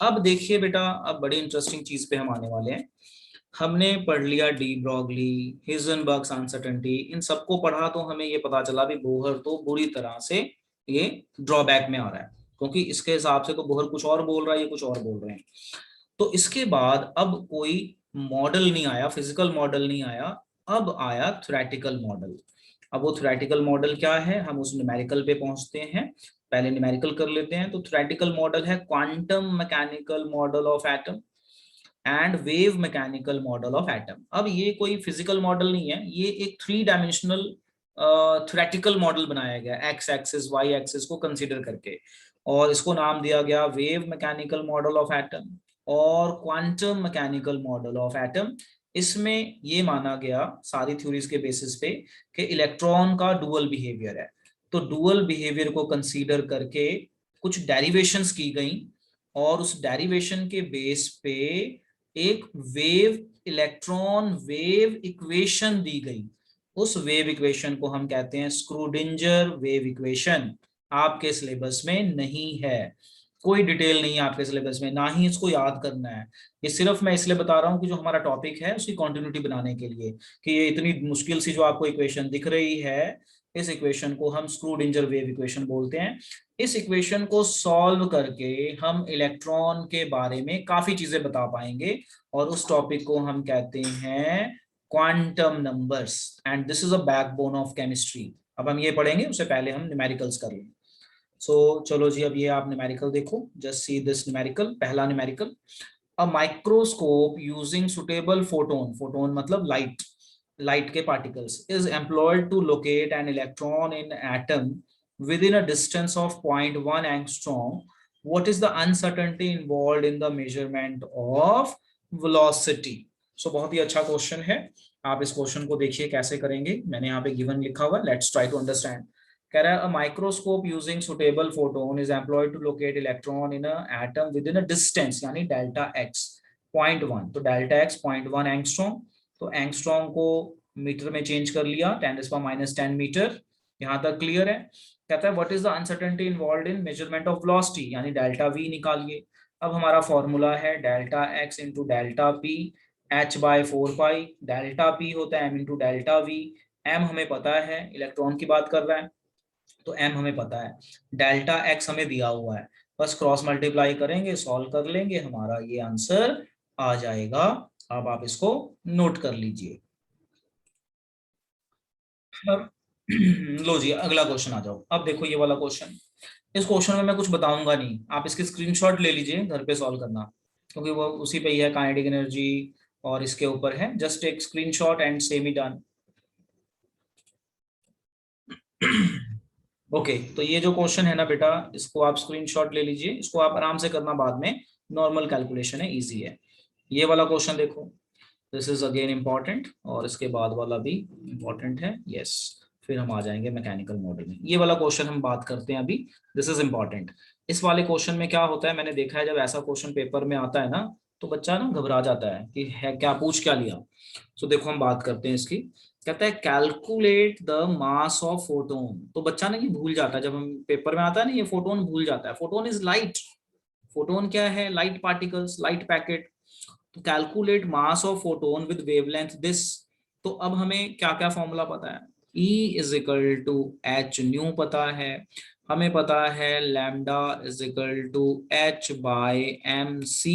अब देखिए बेटा, अब बड़ी इंटरेस्टिंग चीज पे हम आने वाले हैं। हमने पढ़ लिया डी ब्रॉगली, हिजनबर्ग्स अनसर्टेनिटी, इन सबको पढ़ा तो हमें ये पता चला भी बोहर तो बुरी तरह से ये ड्रॉबैक में आ रहा है, क्योंकि इसके हिसाब से तो बोहर कुछ और बोल रहा है, ये कुछ और बोल रहे हैं। तो इसके बाद अब कोई मॉडल नहीं आया, फिजिकल मॉडल नहीं आया, अब आया थ्योरेटिकल मॉडल। अब वो थ्योरेटिकल मॉडल क्या है, हम उस न्यूमेरिकल पे पहुंचते हैं। पहले न्यूमेरिकल कर लेते हैं। तो थ्योरेटिकल मॉडल है quantum mechanical model of atom and wave mechanical model of atom. अब ये कोई फिजिकल मॉडल नहीं है, ये एक 3 डायमेंशनल थ्योरेटिकल मॉडल बनाया गया एक्स एक्सिस वाई एक्सिस को कंसीडर करके, और इसको नाम दिया गया wave mechanical model of atom और quantum mechanical model of atom. इसमें ये माना गया सारी थ्योरीज के बेसिस पे कि इलेक्ट्रॉन का डुअल बिहेवियर है। तो डुअल बिहेवियर को कंसीडर करके कुछ डेरिवेशंस की गई, और उस डेरिवेशन के बेस पे एक वेव इलेक्ट्रॉन वेव इक्वेशन दी गई। उस वेव इक्वेशन को हम कहते हैं स्क्रूडिंजर वेव इक्वेशन। आपके सिलेबस में नहीं है, कोई डिटेल नहीं है आपके सिलेबस में, ना ही इसको याद करना है। ये सिर्फ मैं इसलिए बता रहा हूँ कि जो हमारा टॉपिक है उसकी कंटिन्यूटी बनाने के लिए, कि ये इतनी मुश्किल सी जो आपको इक्वेशन दिख रही है, इस इक्वेशन को हम स्क्रूडिंजर वेव इक्वेशन बोलते हैं। इस इक्वेशन को सॉल्व करके हम इलेक्ट्रॉन के बारे में काफी चीजें बता पाएंगे, और उस टॉपिक को हम कहते हैं quantum numbers, and this is a backbone of chemistry. अब हम ये पढ़ेंगे, उससे पहले हम न्यूमेरिकल्स कर लें। चलो जी, अब ये आप न्यूमेरिकल देखो, जस्ट सी दिस न्यूमेरिकल। पहला numerical, a microscope using suitable photon, photon मतलब लाइट, लाइट के particles, is employed to locate an electron in atom within a distance of 0.1 angstrom. What is the uncertainty involved in the measurement of velocity? So बहुत ही अच्छा question है। आप इस question को देखिए कैसे करेंगे। मैंने यहाँ पे गिवन लिखा हुआ, लेट्स ट्राई टू अंडरस्टैंड। कह रहा है a microscope using suitable photon is employed to locate electron in a atom within a distance, यानी डेल्टा x 0.1। तो डेल्टा x 0.1 एंगस्ट्रॉम। तो एंगस्ट्रॉम को मीटर में चेंज कर लिया, 10⁻⁻10 मीटर। यहाँ तक क्लियर है। कहता है what is the uncertainty involved in measurement of velocity, यानी डेल्टा वी निकालिए। अब हमारा फॉर्मूला है delta X into delta P h/4 पाई। डेल्टा पी होता है m into delta we. m हमें पता है, इलेक्ट्रॉन की बात कर रहा है तो m हमें पता है, डेल्टा x हमें दिया हुआ है, बस क्रॉस मल्टीप्लाई करेंगे, सॉल्व कर लेंगे, हमारा ये आंसर आ जाएगा। अब आप इसको नोट कर लीजिए। लो जी, अगला क्वेश्चन आ जाओ। अब देखो ये वाला क्वेश्चन, इस क्वेश्चन में मैं कुछ बताऊंगा नहीं, आप इसकी स्क्रीनशॉट ले लीजिए, घर पे सॉल्व करना, क्योंकि वो उसी पे ही है, काइनेटिक एनर्जी और इसके ऊपर है। जस्ट एक screenshot and same he done. Okay, तो ये जो क्वेश्चन है ना बेटा, इसको आप स्क्रीनशॉट ले लीजिए, इसको आप आराम से करना बाद में, नॉर्मल कैलकुलेशन है, इजी है। ये वाला क्वेश्चन देखो, दिस इज अगेन इंपॉर्टेंट, और इसके बाद वाला भी इंपॉर्टेंट है, यस। फिर हम आ जाएंगे मैकेनिकल मॉडल में। ये वाला क्वेश्चन हम बात करते हैं अभी, दिस इज इंपॉर्टेंट। इस वाले क्वेश्चन में क्या होता है, मैंने देखा है जब ऐसा क्वेश्चन पेपर में आता है ना, तो बच्चा ना घबरा जाता है कि है क्या, पूछ क्या लिया। तो देखो हम बात करते हैं इसकी। कहता है calculate the mass of photon. तो बच्चा ना ये भूल जाता है, जब हम पेपर में आता है ना, ये फोटोन भूल जाता है। फोटोन इज लाइट, फोटोन क्या है, लाइट पार्टिकल्स, लाइट पैकेट। तो calculate mass of photon with wavelength this. तो अब हमें क्या क्या फॉर्मूला पता है, E is equal to H nu पता है, हमें पता है lambda is equal to h/mc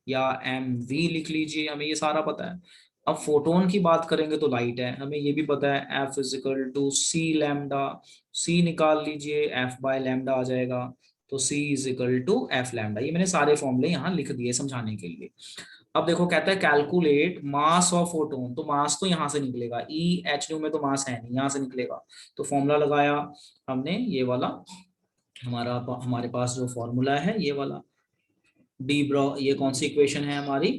या mv लिख लीजिए, हमें ये सारा पता है। अब फोटोन की बात करेंगे तो लाइट है, हमें ये भी पता है F is equal to c lambda, c निकाल लीजिए, F/लैम्डा आ जाएगा। तो c is equal to f lambda. ये मैंने सारे फॉर्मूले यहाँ लिख दिए समझाने के लिए। अब देखो कहता है कैलकुलेट मास ऑफ फोटोन। तो मास तो यहाँ से निकलेगा, ई एच न्यू में तो मास है नहीं, यहाँ से निकलेगा। तो फॉर्मूला लगाया हमने, ये वाला हमारे पास जो फॉर्मूला है ये वाला, ये कौन सी इक्वेशन है हमारी,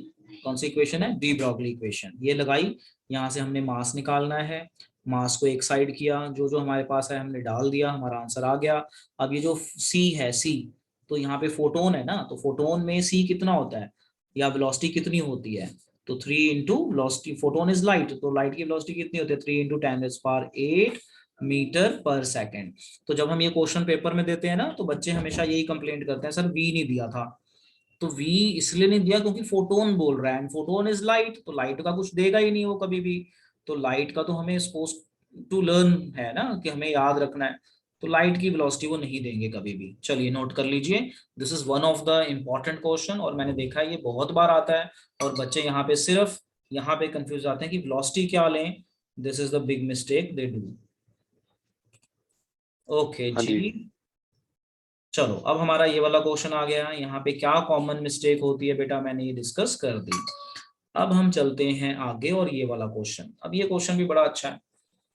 कौन सी इक्वेशन है, डी ब्रॉगली इक्वेशन। ये लगाई, यहाँ से हमने मास निकालना है, मास को एक साइड किया, जो जो हमारे पास है हमने डाल दिया, हमारा आंसर आ गया। अब ये जो सी है, सी, तो यहाँ पे फोटोन है ना, तो फोटोन में सी कितना होता है या वेलोसिटी कितनी होती है, तो 3 into velocity, photon is light, तो लाइट की वेलोसिटी कितनी होती है, 3 इंटू 10⁸ मीटर पर सेकंड। तो जब हम ये क्वेश्चन पेपर में देते हैं ना, तो बच्चे हमेशा यही कंप्लेंट करते हैं, सर वी नहीं दिया था। तो वी इसलिए नहीं दिया क्योंकि फोटोन बोल रहा है, एंड फोटोन इज लाइट, तो लाइट का कुछ देगा ही नहीं वो कभी भी। तो लाइट का तो हमें सपोज टू लर्न है ना, कि हमें याद रखना है, तो लाइट की वेलोसिटी वो नहीं देंगे कभी भी। चलिए नोट कर लीजिए, this is one of the important question, और मैंने देखा है ये बहुत बार आता है, और बच्चे यहाँ पे सिर्फ यहाँ पे कंफ्यूज आते हैं कि वेलोसिटी क्या लें। This is the big mistake they do. Okay हाँ जी, जी। चलो अब हमारा ये वाला क्वेश्चन आ गया। यहाँ पे क्या कॉमन मिस्टेक होती है बेटा, मैंने ये डिस्कस कर दी। अब हम चलते हैं आगे, और ये वाला क्वेश्चन, अब ये क्वेश्चन भी बड़ा अच्छा है।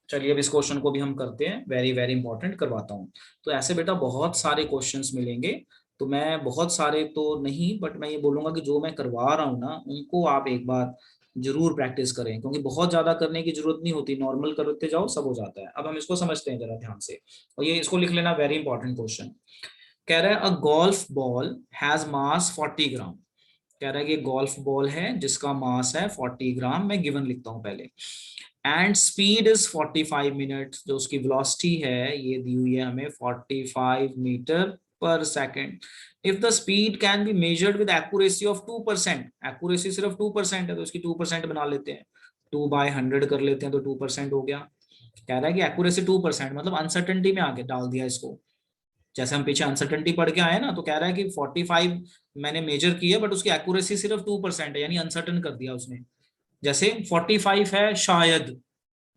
चलिए अब इस क्वेश्चन को भी हम करते हैं, वेरी वेरी इंपॉर्टेंट करवाता हूँ। तो ऐसे बेटा बहुत सारे क्वेश्चंस मिलेंगे, तो मैं बहुत सारे तो नहीं, बट मैं ये बोलूंगा कि जो मैं करवा रहा हूँ ना, उनको आप एक बार जरूर प्रैक्टिस करें, क्योंकि बहुत ज्यादा करने की जरूरत नहीं होती, नॉर्मल करते जाओ सब हो जाता है। अब हम इसको समझते हैं जरा ध्यान से, और ये इसको लिख लेना, वेरी इंपॉर्टेंट क्वेश्चन। कह रहा है अ गोल्फ बॉल हैज मास 40 ग्राम। कह रहा है कि गोल्फ बॉल है जिसका मास है 40 ग्राम, मैं गिवन लिखता हूं पहले, एंड स्पीड इज 45 मिनट, जो उसकी वेलोसिटी है ये दी हुई है हमें 45 मीटर पर second. If the speed can be measured with accuracy of 2%, accuracy सिर्फ 2% है, तो इसकी 2% बना लेते हैं, 2/100 कर लेते हैं, तो 2% हो गया। कह रहा है कि एक्यूरेसी 2%, मतलब अनसर्टेनिटी में आके डाल दिया इसको। जैसे हम पीछे अनसर्टेनिटी पढ़ के आए ना, तो कह रहा है कि 45 मैंने मेजर की है, बट उसकी एक्यूरेसी सिर्फ 2% है, यानी अनसर्टन कर दिया उसने। जैसे 45 है शायद,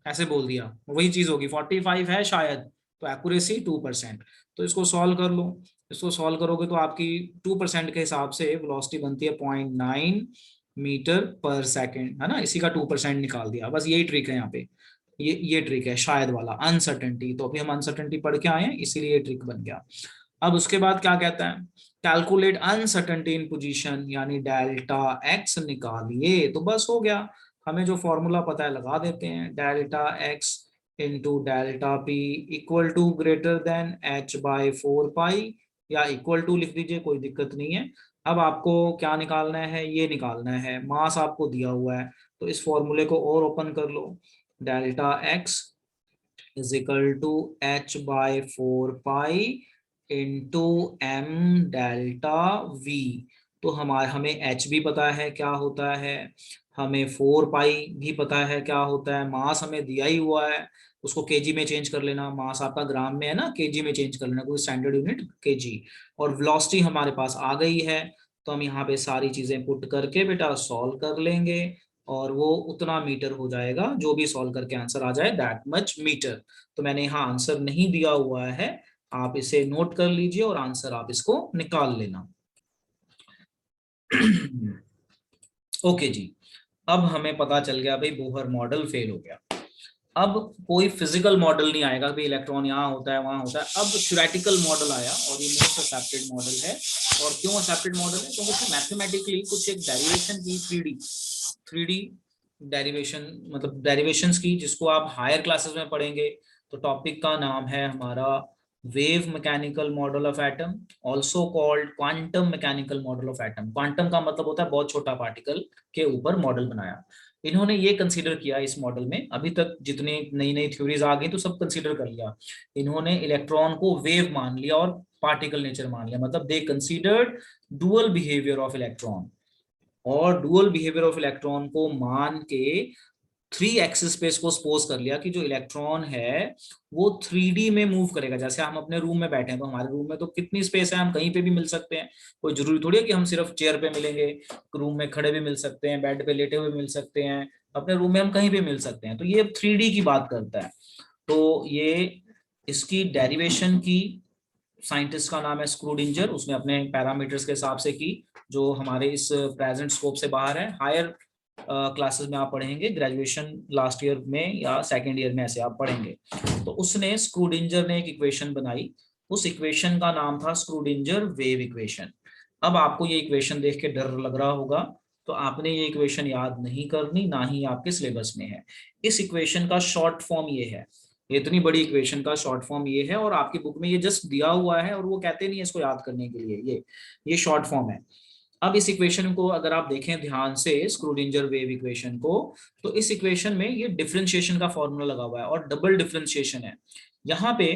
ऐसे बोल दिया, वही चीज होगी, 45 है शायद, तो एक्यूरेसी 2%। तो इसको सॉल्व कर लो, इसको सॉल्व करोगे तो आपकी 2% के हिसाब से वेलोसिटी बनती है 0.9 मीटर पर सेकेंड, है ना। इसी का 2% निकाल दिया, बस यही ट्रिक है यहाँ पे। ये ट्रिक है शायद वाला, अनसर्टेनिटी, तो अभी हम अनसर्टेनिटी पढ़ के आए हैं, इसीलिए ये ट्रिक बन गया। अब उसके बाद क्या कहता है, कैलकुलेट अनसर्टेनिटी इन पोजीशन, यानी डेल्टा एक्स निकालिए, तो बस हो गया। हमें जो फॉर्मूला पता है लगा देते हैं, delta X into delta P equal to greater than h/4 pi, या इक्वल टू लिख दीजिए, कोई दिक्कत नहीं है। अब आपको क्या निकालना है, ये निकालना है, मास आपको दिया हुआ है, तो इस फॉर्मूले को और ओपन कर लो, delta X is equal to h/4 pi into M delta V. तो हमें h भी पता है क्या होता है, हमें 4 पाई भी पता है क्या होता है, मास हमें दिया ही हुआ है, उसको केजी में चेंज कर लेना, मास आपका ग्राम में है ना, केजी में चेंज कर लेना, कोई स्टैंडर्ड यूनिट केजी। और वेलोसिटी हमारे पास आ गई है, तो हम यहाँ पे सारी चीजें पुट करके बेटा सॉल्व कर लेंगे, और वो उतना मीटर हो जाएगा, जो भी सॉल्व करके आंसर आ जाए दैट मच मीटर। तो मैंने यहाँ आंसर नहीं दिया हुआ है, आप इसे नोट कर लीजिए और आंसर आप इसको निकाल लेना। ओके जी, अब हमें पता चल गया भाई बोहर मॉडल फेल हो गया। अब कोई फिजिकल मॉडल नहीं आएगा कि इलेक्ट्रॉन यहाँ होता है वहां होता है, अब थ्योरेटिकल मॉडल आया, और ये मोस्ट एक्सेप्टेड मॉडल है। और क्यों एक्सेप्टेड मॉडल है, क्योंकि मैथमेटिकली कुछ एक डेरिवेशन की 3D डेरिवेशन, मतलब डेरिवेशंस की, जिसको आप हायर क्लासेस में पढ़ेंगे। तो टॉपिक का नाम है हमारा wave mechanical model of atom, also called quantum mechanical model of atom. Quantum का मतलब होता है बहुत छोटा पार्टिकल के ऊपर मॉडल बनाया। इन्होंने ये कंसीडर किया इस मॉडल में, अभी तक जितनी नई नई थ्योरीज आ गई तो सब कंसीडर कर लिया, इन्होंने इलेक्ट्रॉन को वेव मान लिया और पार्टिकल नेचर मान लिया, मतलब they considered dual behaviour of electron. और डुअल बिहेवियर ऑफ इलेक्ट्रॉन को मान के 3 एक्सिस पे इसको सपोज कर लिया कि जो इलेक्ट्रॉन है वो 3D में मूव करेगा। जैसे हम अपने रूम में बैठे हैं, तो हमारे रूम में तो कितनी स्पेस है, हम कहीं पे भी मिल सकते हैं, कोई जरूरी थोड़ी है कि हम सिर्फ चेयर पे मिलेंगे। रूम में खड़े भी मिल सकते हैं, बेड पे लेटे हुए मिल सकते हैं, अपने रूम में हम कहीं भी मिल सकते हैं। तो ये 3D की बात करता है। तो ये इसकी डेरिवेशन की, साइंटिस्ट का नाम है स्क्रूडिंजर, उसने अपने पैरामीटर्स के हिसाब से की, जो हमारे इस प्रेजेंट स्कोप से बाहर है। हायर क्लासेस में आप पढ़ेंगे, ग्रेजुएशन लास्ट ईयर में या सेकेंड ईयर में ऐसे आप पढ़ेंगे। तो उसने, स्क्रूडिंजर ने एक इक्वेशन बनाई, उस इक्वेशन का नाम था स्क्रूडिंजर वेव इक्वेशन। अब आपको ये इक्वेशन देख के डर लग रहा होगा, तो आपने ये इक्वेशन याद नहीं करनी, ना ही आपके सिलेबस में है। इस इक्वेशन का शॉर्ट फॉर्म ये है, इतनी बड़ी इक्वेशन का शॉर्ट फॉर्म ये है, और आपकी बुक में ये जस्ट दिया हुआ है, और वो कहते नहीं है इसको याद करने के लिए, ये शॉर्ट फॉर्म है। अब इस इक्वेशन को अगर आप देखें ध्यान से, स्क्रूडिंजर वेव इक्वेशन को, तो इस इक्वेशन में ये डिफरेंशिएशन का फॉर्मूला लगा हुआ है और डबल डिफरेंशिएशन है। यहाँ पे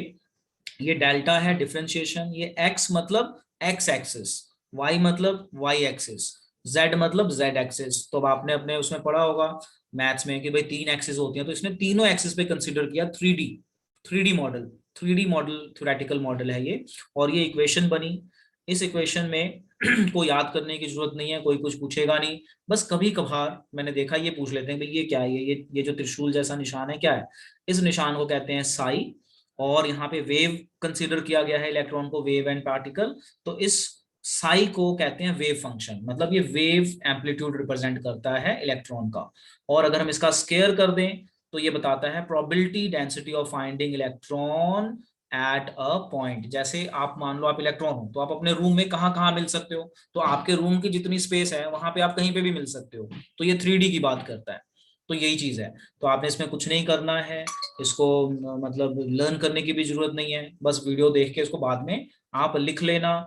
ये डेल्टा है डिफरेंशिएशन, ये x मतलब x एक्सिस, y मतलब y एक्सिस, z मतलब z एक्सिस। तो अब आपने अपने उसमें पढ़ा होगा मैथ्स में कि भाई 3 एक्सिस होती हैं, तो इसने तीनों एक्सिस पे कंसीडर किया 3D model, 3D model theoretical model है ये, और ये इक्वेशन बनी। इस इक्वेशन में को याद करने की जरूरत नहीं है, कोई कुछ पूछेगा नहीं, बस कभी कभार मैंने देखा ये पूछ लेते हैं भाई ये क्या है, ये जो त्रिशूल जैसा निशान है क्या है, इस निशान को कहते हैं साई, और यहाँ पे वेव कंसीडर किया गया है इलेक्ट्रॉन को, वेव एंड पार्टिकल, तो इस साई को कहते हैं वेव फंक्शन, मतलब ये वेव एम्पलीट्यूड रिप्रेजेंट करता है इलेक्ट्रॉन का। और अगर हम इसका स्केयर कर दें तो ये बताता है probability density of finding electron at a point. जैसे आप मान लो आप इलेक्ट्रॉन हो, तो आप अपने रूम में कहाँ कहाँ मिल सकते हो, तो आपके रूम की जितनी स्पेस है वहां पे आप कहीं पे भी मिल सकते हो, तो ये 3D की बात करता है। तो यही चीज है, तो आपने इसमें कुछ नहीं करना है, इसको मतलब लर्न करने की भी जरूरत नहीं है, बस वीडियो देख के इसको बाद में आप लिख लेना।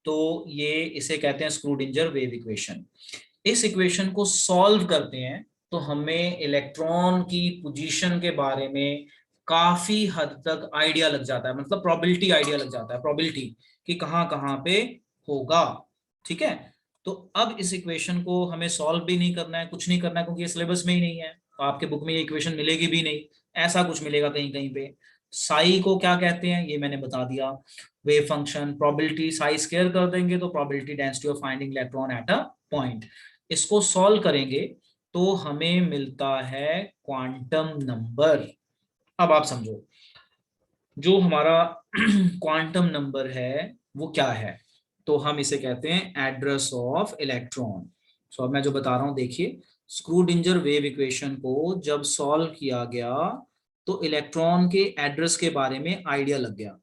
तो ये इसे कहते हैं स्क्रूडिंजर वेव इक्वेशन। इस इक्वेशन को सॉल्व करते हैं तो हमें इलेक्ट्रॉन की पोजीशन के बारे में काफी हद तक आइडिया लग जाता है, मतलब प्रोबेबिलिटी आइडिया लग जाता है, प्रोबेबिलिटी कि कहाँ कहाँ पे होगा। ठीक है, तो अब इस इक्वेशन को हमें सॉल्व भी नहीं करना है, कुछ नहीं करना है, क्योंकि ये सिलेबस में ही नहीं है, तो आपके बुक में ये इक्वेशन मिलेगी भी नहीं, ऐसा कुछ मिलेगा कहीं कहीं पे। साई को क्या कहते हैं ये मैंने बता दिया, wave function, probability Sai square कर देंगे तो probability density of finding electron at a point. इसको सॉल्व करेंगे तो हमें मिलता है क्वांटम नंबर। अब आप समझो जो हमारा क्वांटम नंबर है वो क्या है, तो हम इसे कहते हैं एड्रेस ऑफ इलेक्ट्रॉन। सो अब मैं जो बता रहा हूं देखिए, स्क्रूडिंजर वेव इक्वेशन को जब सॉल्व किया गया तो इलेक्ट्रॉन के एड्रेस के बारे में आइडिया लग गया,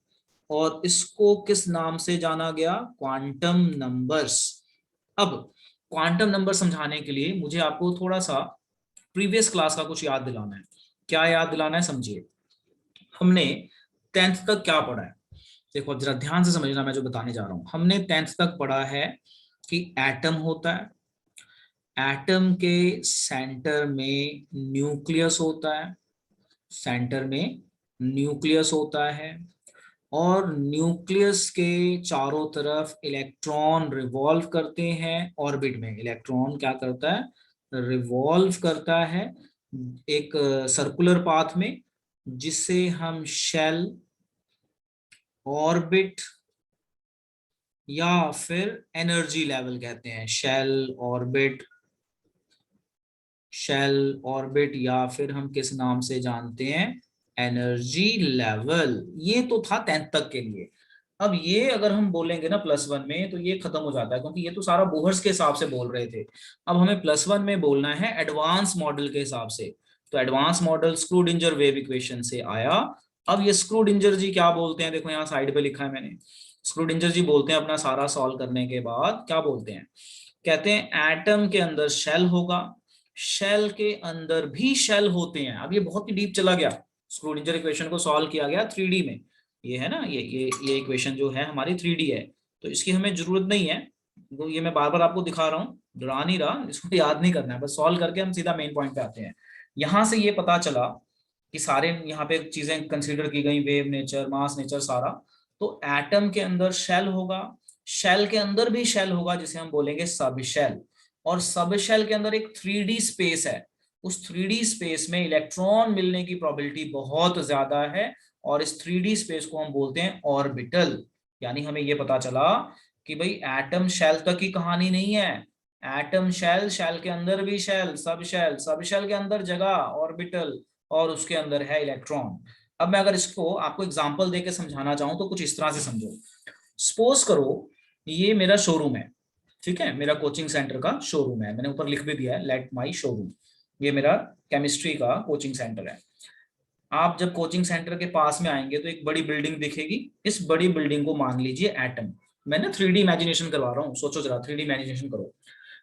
और इसको किस नाम से जाना गया, क्वांटम नंबर्स। अब क्वांटम नंबर समझाने के लिए मुझे आपको थोड़ा सा प्रीवियस क्लास का कुछ याद दिलाना है। क्या याद दिलाना है, समझिए। हमने 10th तक क्या पढ़ा है, देखो जरा ध्यान से समझना मैं जो बताने जा रहा हूं। हमने 10th तक पढ़ा है कि एटम होता है, एटम के सेंटर में न्यूक्लियस होता है, सेंटर में न्यूक्लियस होता है, और न्यूक्लियस के चारों तरफ इलेक्ट्रॉन रिवॉल्व करते हैं ऑर्बिट में। इलेक्ट्रॉन क्या करता है, रिवॉल्व करता है एक सर्कुलर पाथ में, जिसे हम शेल, ऑर्बिट या फिर एनर्जी लेवल कहते हैं। शेल ऑर्बिट, शेल ऑर्बिट, या फिर हम किस नाम से जानते हैं, एनर्जी लेवल। ये तो था 10th तक के लिए। अब ये अगर हम बोलेंगे ना +1 में तो ये खत्म हो जाता है, क्योंकि ये तो सारा बोहर्स के हिसाब से बोल रहे थे। अब हमें +1 में बोलना है एडवांस मॉडल के हिसाब से, तो एडवांस मॉडल स्क्रूडिंजर वेव इक्वेशन से आया। अब ये स्क्रूडिंजर जी क्या बोलते हैं, देखो यहाँ साइड पे लिखा है मैंने, स्क्रूडिंजर जी बोलते हैं अपना सारा सॉल्व करने के बाद क्या बोलते हैं, कहते हैं एटम के अंदर शेल होगा, शेल के अंदर भी शेल होते हैं। अब ये बहुत ही डीप चला गया, स्क्रूडिंजर इक्वेशन को सॉल्व किया गया 3D में, ये है ना, ये इक्वेशन जो है हमारी 3D है, तो इसकी हमें जरूरत नहीं है, तो ये मैं बार बार आपको दिखा रहा हूँ, डरा नहीं रहा, इसको याद नहीं करना है, बस सॉल्व करके हम सीधा मेन पॉइंट पे आते हैं। यहां से ये पता चला कि सारे यहाँ पे चीजें कंसीडर की गई, वेव नेचर, मास नेचर सारा, तो एटम के अंदर शेल होगा, शेल के अंदर भी शेल होगा जिसे हम बोलेंगे सब शेल, और सब शेल के अंदर एक 3D स्पेस है, उस 3D स्पेस में इलेक्ट्रॉन मिलने की प्रोबेबिलिटी बहुत ज्यादा है, और इस 3D स्पेस को हम बोलते हैं ऑर्बिटल। यानी हमें यह पता चला कि भाई एटम शेल तक की कहानी नहीं है, एटम शेल, शेल के अंदर भी शेल, सब शेल के अंदर जगह ऑर्बिटल, और उसके अंदर है इलेक्ट्रॉन। अब मैं अगर इसको आपको एग्जांपल देके समझाना चाहूं तो कुछ इस तरह से समझो। सपोज करो ये मेरा शोरूम है, ठीक है, मेरा कोचिंग सेंटर का शोरूम है, मैंने ऊपर लिख भी दिया है लेट माई शोरूम। ये मेरा केमिस्ट्री का कोचिंग सेंटर है। आप जब कोचिंग सेंटर के पास में आएंगे तो एक बड़ी बिल्डिंग दिखेगी, इस बड़ी बिल्डिंग को मान लीजिए एटम। मैं ना 3D इमेजिनेशन करवा रहा हूँ, सोचो जरा 3D इमेजिनेशन करो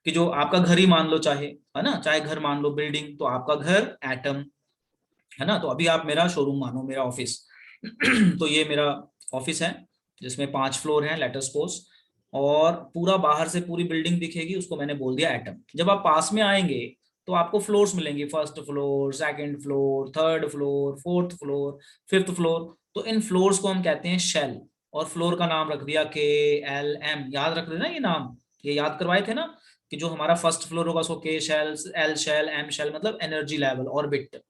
कि जो आपका घर ही मान लो, चाहे है ना, चाहे घर मान लो बिल्डिंग, तो आपका घर एटम है ना। तो अभी आप मेरा शोरूम मानो, मेरा ऑफिस तो ये मेरा ऑफिस है जिसमें 5 फ्लोर हैं, लेटर सपोज। और पूरा बाहर से पूरी बिल्डिंग दिखेगी, उसको मैंने बोल दिया एटम। जब आप पास में आएंगे तो आपको फ्लोर्स मिलेंगी, first floor, second floor, third floor, fourth floor, fifth floor. तो इन फ्लोर्स को हम कहते हैं शेल, और फ्लोर का नाम रख दिया KLM। याद रख देना ये नाम, ये याद करवाए थे ना कि जो हमारा फर्स्ट फ्लोर होगा उसको K shell, L shell, M shell, मतलब एनर्जी लेवल, ऑर्बिट।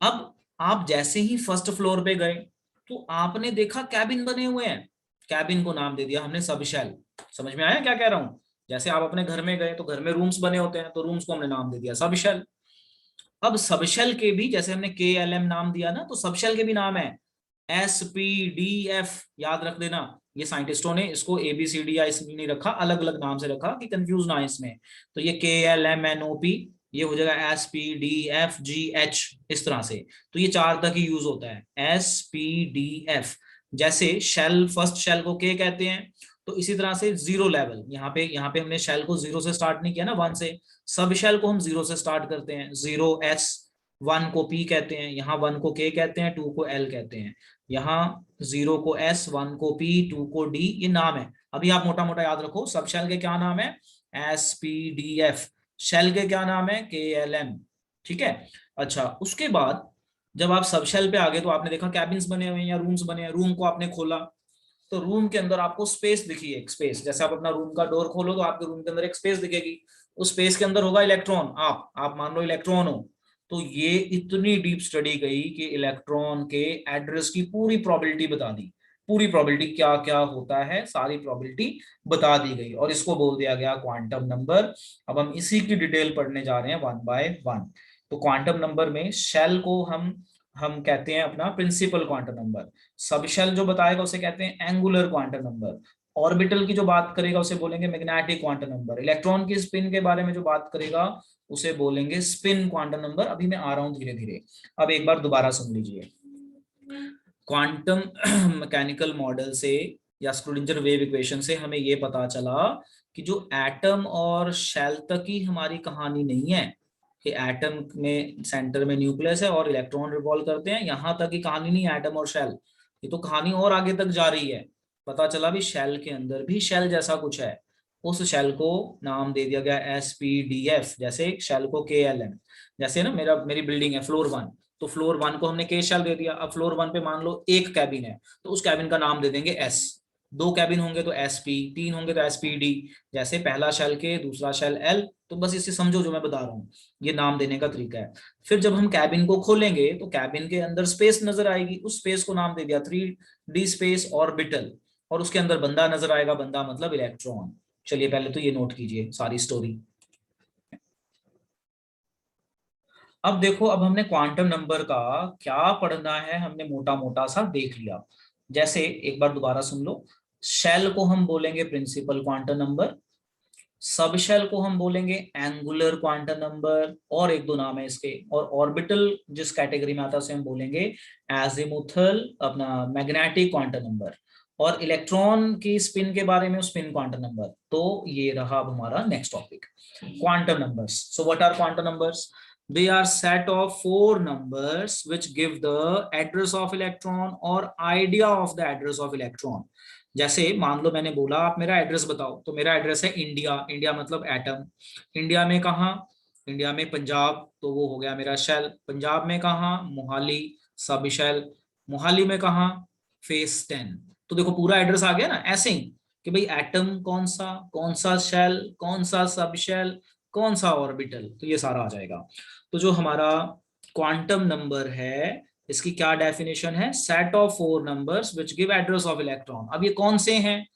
अब आप जैसे ही फर्स्ट फ्लोर पे गए तो आपने देखा कैबिन बने हुए हैं, कैबिन को नाम दे दिया हमने सब शेल। समझ में आया क्या कह रहा हूं? जैसे आप अपने घर में गए तो घर में रूम्स बने होते हैं, तो रूम्स को हमने नाम दे दिया सब शेल। अब सबशेल के भी, जैसे हमने KLM नाम दिया ना, तो सबशेल के भी नाम है SPDF। याद रख देना, ये साइंटिस्टों ने इसको ABCD या इसलिए नहीं रखा, अलग अलग नाम से रखा कि कंफ्यूज ना इसमें। तो ये KLMNOP, ये हो जाएगा SPDFGH, इस तरह से। तो ये 4 तक ही यूज होता है, SPDF। जैसे शेल, फर्स्ट शेल को K कहते हैं, तो इसी तरह से जीरो लेवल, यहाँ पे हमने शेल को जीरो से स्टार्ट नहीं किया ना, 1 से। सब शेल को हम जीरो से स्टार्ट करते हैं, 0S। 1 को P कहते हैं, यहाँ 1 को K कहते हैं, 2 को L कहते हैं। यहाँ 0 को S, 1 को P, 2 को D, ये नाम है। अभी आप मोटा मोटा याद रखो, सब शेल के क्या नाम है? SPDF। शेल के क्या नाम है? KLM। ठीक है। अच्छा, उसके बाद जब आप सब शेल पे आ गए तो आपने देखा कैबिन्स बने हुए हैं या रूम्स बने हैं। रूम को आपने खोला तो रूम के अंदर आपको स्पेस दिखी है, एक स्पेस। जैसे आप अपना रूम का डोर खोलो तो आपके रूम के अंदर एक स्पेस दिखेगी, उस स्पेस के अंदर होगा इलेक्ट्रॉन। आप मान लो इलेक्ट्रॉन हो। तो ये इतनी डीप स्टडी गई कि इलेक्ट्रॉन के एड्रेस की पूरी प्रोबेबिलिटी बता दी, पूरी प्रोबेबिलिटी क्या क्या होता है सारी प्रोबेबिलिटी बता दी गई, और इसको बोल दिया गया क्वांटम नंबर। अब हम इसी की डिटेल पढ़ने जा रहे हैं 1 बाय 1। तो क्वांटम नंबर में शेल को हम कहते हैं अपना principal quantum number. Subshell जो बताएगा उसे कहते हैं एंगुलर क्वांटम नंबर। ऑर्बिटल की जो बात करेगा उसे बोलेंगे मैग्नेटिक क्वांटम नंबर। इलेक्ट्रॉन की स्पिन के बारे में जो बात करेगा उसे बोलेंगे स्पिन क्वांटम नंबर। अभी मैं आ रहा हूं धीरे धीरे, अब एक बार दोबारा सुन लीजिए। क्वांटम मैकेनिकल मॉडल से या स्क्रूडिंजर वेव इक्वेशन से हमें ये पता चला कि जो एटम और शेल तक ही हमारी कहानी नहीं है, कि एटम में सेंटर में न्यूक्लियस है और इलेक्ट्रॉन रिवॉल्व करते हैं, यहां तक की कहानी नहीं है एटम और शेल। ये तो कहानी और आगे तक जा रही है। पता चला भी शेल के अंदर भी शेल जैसा कुछ है, उस शेल को नाम दे दिया गया SPDF। जैसे शेल को KLM, जैसे ना मेरी बिल्डिंग है फ्लोर 1, तो फ्लोर 1 को हमने K शेल दे दिया। अब फ्लोर 1 पे मान लो एक कैबिन है, तो उस कैबिन का नाम दे देंगे S। 2 कैबिन होंगे तो SP, 3 होंगे तो SPD। जैसे पहला शेल K, दूसरा शेल L। तो बस इसे समझो जो मैं बता रहा हूँ, ये नाम देने का तरीका है। फिर जब हम कैबिन को खोलेंगे तो कैबिन के अंदर स्पेस नजर आएगी, उस स्पेस को नाम दे दिया 3D स्पेस ऑर्बिटल, और उसके अंदर बंदा नजर आएगा, बंदा मतलब इलेक्ट्रॉन। चलिए पहले तो ये नोट कीजिए सारी स्टोरी। अब देखो, अब हमने क्वांटम नंबर का क्या पढ़ना है हमने मोटा मोटा सा देख लिया। जैसे एक बार दोबारा सुन लो, शेल को हम बोलेंगे principal quantum number, subshell को हम बोलेंगे एंगुलर क्वांटम नंबर, और एक दो नाम है इसके, और ऑर्बिटल जिस कैटेगरी में आता है उसे हम बोलेंगे एजिमुथल अपना मैग्नेटिक क्वांटम नंबर, और इलेक्ट्रॉन की स्पिन के बारे में स्पिन क्वांटम नंबर। तो ये रहा अब हमारा next topic, quantum numbers. So what are quantum numbers? They are set of 4 numbers which give the address of electron or idea of the address of electron। जैसे मान लो मैंने बोला आप मेरा एड्रेस बताओ, तो मेरा एड्रेस है इंडिया, इंडिया मतलब एटम। इंडिया में कहाँ? इंडिया में पंजाब, तो वो हो गया मेरा शेल। पंजाब में कहाँ? मोहाली, सब शेल। मोहाली में कहाँ? फेस 10। तो देखो पूरा एड्रेस आ गया ना, ऐसे ही कि भाई एटम कौन सा शेल, कौन सा सब शेल, कौन सा ऑर्बिटल, तो ये सारा आ जाएगा। तो जो हमारा क्वांटम नंबर है इसकी क्या डेफिनेशन है? Set of 4 numbers which give address of electron. अब ये कौन से हैं?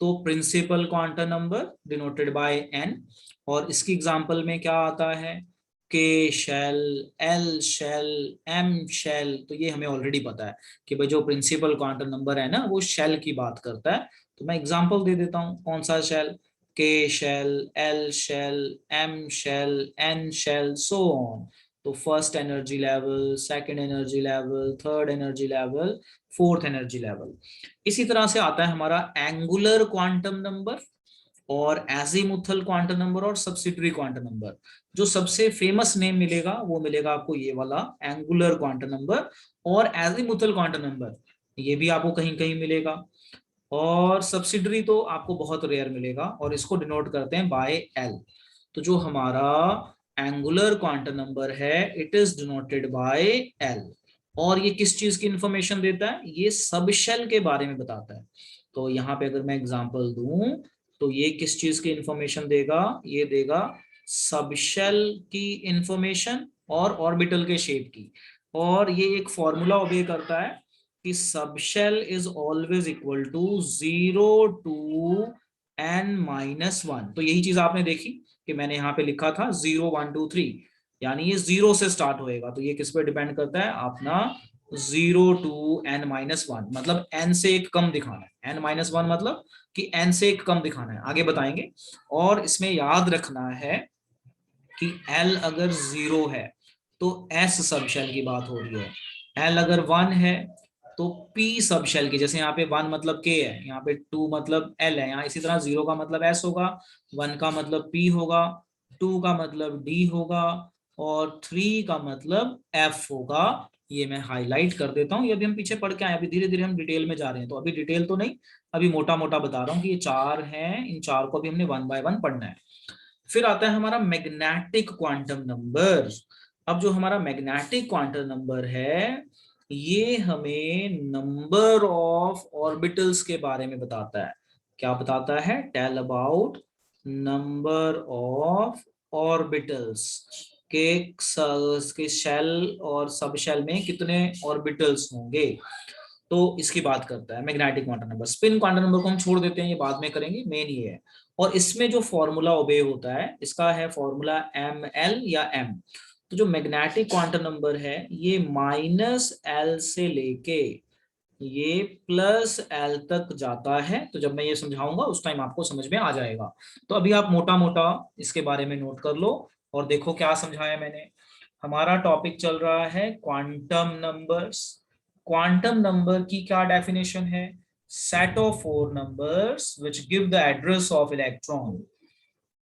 तो principal quantum number denoted by n, और इसकी एग्जांपल में क्या आता है? K shell, L shell, M shell. तो ये हमें ऑलरेडी पता है कि भाई जो प्रिंसिपल क्वांटम नंबर है ना वो शेल की बात करता है। तो मैं एग्जांपल दे देता हूँ, कौन सा shell? K shell, L shell, M shell, N shell, so on. तो first energy level, second energy level, third energy level, fourth energy level. इसी तरह से आता है हमारा एंगुलर क्वांटम नंबर और एजीमुथल क्वांटम नंबर और सब्सिटरी क्वांटम नंबर। जो सबसे फेमस नेम मिलेगा वो मिलेगा आपको ये वाला एंगुलर क्वांटम नंबर और एजीमुथल क्वांटम नंबर, ये भी आपको कहीं कहीं मिलेगा। और सब्सिडरी तो आपको बहुत रेयर मिलेगा और इसको डिनोट करते हैं बाय एल। तो जो हमारा एंगुलर क्वांटम नंबर है it is denoted by L. और ये किस चीज की इंफॉर्मेशन देता है, ये सब शेल के बारे में बताता है। तो यहाँ पे अगर मैं एग्जांपल दूं तो ये किस चीज की इंफॉर्मेशन देगा, ये देगा सब शेल की इंफॉर्मेशन और ऑर्बिटल के शेप की। और ये एक फॉर्मूला ओबे करता है कि subshell is always equal to 0 to n-1। तो यही चीज आपने देखी कि मैंने यहाँ पे लिखा था 0 1 2 3, यानी ये 0 से स्टार्ट होएगा। तो ये किस पे डिपेंड करता है अपना, 0 to n-1, मतलब n से एक कम दिखाना है। n-1 मतलब कि n से एक कम दिखाना है, आगे बताएंगे। और इसमें याद रखना है कि l अगर 0 है तो s सब शेल की बात हो रही है, l अगर 1 है तो p सब शेल की। जैसे यहाँ पे 1 मतलब k है, यहाँ पे 2 मतलब l है, यहाँ इसी तरह 0 का मतलब s होगा, 1 का मतलब p होगा, 2 का मतलब d होगा और 3 का मतलब f होगा। ये मैं हाईलाइट कर देता हूँ। ये अभी हम पीछे पढ़ के आए, अभी धीरे धीरे हम डिटेल में जा रहे हैं, तो अभी डिटेल तो नहीं, अभी मोटा मोटा बता रहा हूँ कि ये 4 हैं, इन 4 को भी हमने 1 by 1 पढ़ना है। फिर आता है हमारा मैग्नेटिक क्वांटम नंबर। अब जो हमारा मैग्नेटिक क्वांटम नंबर है ये हमें नंबर ऑफ ऑर्बिटल्स के बारे में बताता है। क्या बताता है, tell about number of orbitals के शेल और सब शेल में कितने ऑर्बिटल्स होंगे, तो इसकी बात करता है magnetic quantum number. Spin quantum number को हम छोड़ देते हैं, ये बाद में करेंगे, मेन ये है। और इसमें जो फॉर्मूला ओबे होता है इसका है फॉर्मूला ml या m। तो जो मैग्नेटिक क्वांटम नंबर है ये -l से लेके ये +l तक जाता है। तो जब मैं ये समझाऊंगा उस टाइम आपको समझ में आ जाएगा। तो अभी आप मोटा मोटा इसके बारे में नोट कर लो और देखो क्या समझाया मैंने। हमारा टॉपिक चल रहा है क्वांटम नंबर्स। क्वांटम नंबर की क्या डेफिनेशन है, set of 4 numbers which give the address of electron.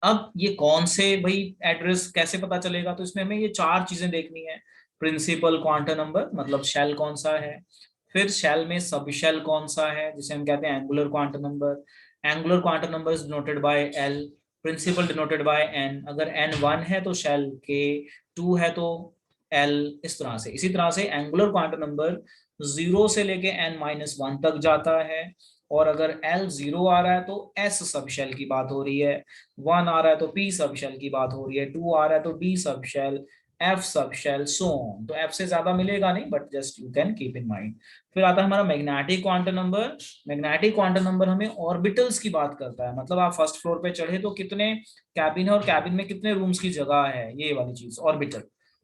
अब ये कौन से भाई एड्रेस कैसे पता चलेगा, तो इसमें हमें ये 4 चीजें देखनी है। प्रिंसिपल क्वांटम नंबर मतलब शेल कौन सा है, फिर शेल में सब शेल कौन सा है जिसे हम कहते हैं angular quantum number. Angular quantum number is denoted by L, principal denoted by N. अगर एन 1 है तो शेल के, 2 है तो एल, इस तरह से। इसी तरह से एंगुलर क्वांटम नंबर 0 से लेके n-1 तक जाता है। और अगर L 0 आ रहा है तो S सब शेल की बात हो रही है, 1 आ रहा है तो P सब शेल की बात हो रही है, 2 आ रहा है तो D subshell, F subshell, so on. तो F से ज्यादा मिलेगा नहीं, but just you can keep in mind. फिर आता है हमारा magnetic quantum number. Magnetic quantum number हमें ऑर्बिटल्स की बात करता है, मतलब आप फर्स्ट फ्लोर पे चढ़े तो कितने कैबिन है और कैबिन में कितने रूम्स की जगह है, ये वाली चीज ऑर्बिटल।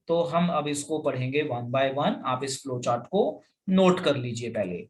तो हम अब इसको पढ़ेंगे 1 by 1। आप इस फ्लो चार्ट को नोट कर लीजिए पहले।